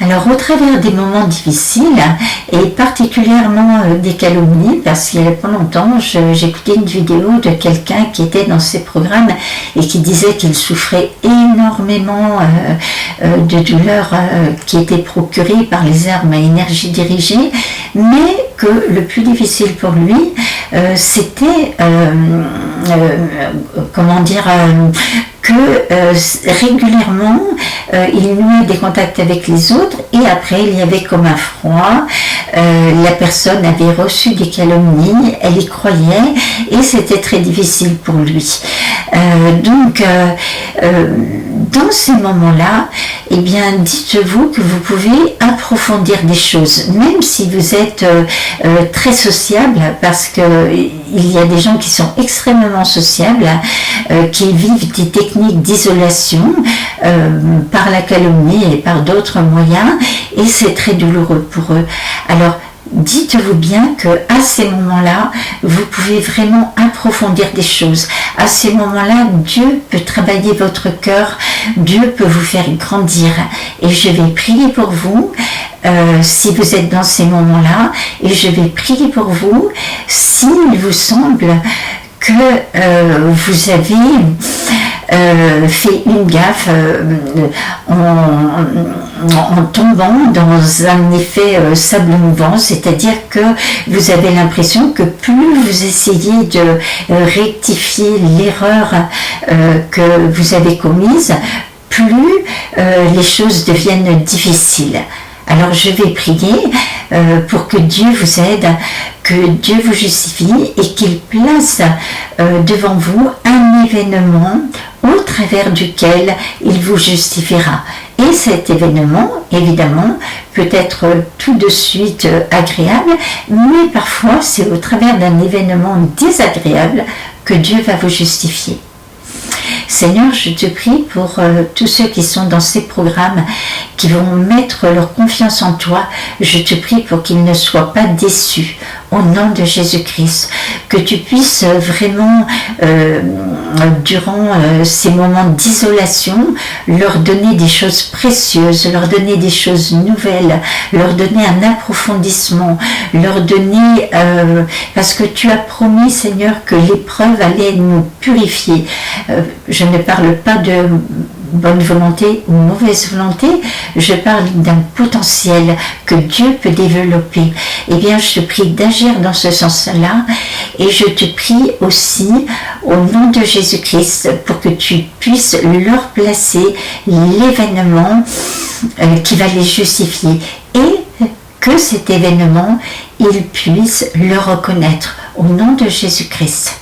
Alors, au travers des moments difficiles, et particulièrement des calomnies, parce qu'il n'y a pas longtemps, j'écoutais une vidéo de quelqu'un qui était dans ces programmes et qui disait qu'il souffrait énormément de douleurs qui étaient procurées par les armes à énergie dirigée, mais que le plus difficile pour lui, c'était, que régulièrement il nouait des contacts avec les autres et après il y avait comme un froid, la personne avait reçu des calomnies, elle y croyait et c'était très difficile pour lui. Dans ces moments-là, eh bien, dites-vous que vous pouvez approfondir des choses, même si vous êtes très sociable, parce qu'il y a des gens qui sont extrêmement sociables, qui vivent des techniques d'isolation par la calomnie et par d'autres moyens, et c'est très douloureux pour eux. Alors, dites-vous bien qu'à ces moments-là, vous pouvez vraiment approfondir des choses. À ces moments-là, Dieu peut travailler votre cœur, Dieu peut vous faire grandir. Et je vais prier pour vous si vous êtes dans ces moments-là, et je vais prier pour vous s'il vous semble que vous avez fait une gaffe en tombant dans un effet sable mouvant, c'est-à-dire que vous avez l'impression que plus vous essayez de rectifier l'erreur que vous avez commise, plus les choses deviennent difficiles. Alors je vais prier pour que Dieu vous aide, que Dieu vous justifie et qu'il place devant vous un événement au travers duquel il vous justifiera. Et cet événement, évidemment, peut être tout de suite agréable, mais parfois c'est au travers d'un événement désagréable que Dieu va vous justifier. Seigneur, je te prie pour tous ceux qui sont dans ces programmes, qui vont mettre leur confiance en toi. Je te prie pour qu'ils ne soient pas déçus. Au nom de Jésus-Christ, que tu puisses vraiment, durant ces moments d'isolation, leur donner des choses précieuses, leur donner des choses nouvelles, leur donner un approfondissement, leur donner, parce que tu as promis, Seigneur, que l'épreuve allait nous purifier. Je ne parle pas de bonne volonté ou mauvaise volonté, je parle d'un potentiel que Dieu peut développer. Eh bien, je te prie d'agir dans ce sens-là, et je te prie aussi au nom de Jésus-Christ pour que tu puisses leur placer l'événement qui va les justifier, et que cet événement, ils puissent le reconnaître au nom de Jésus-Christ.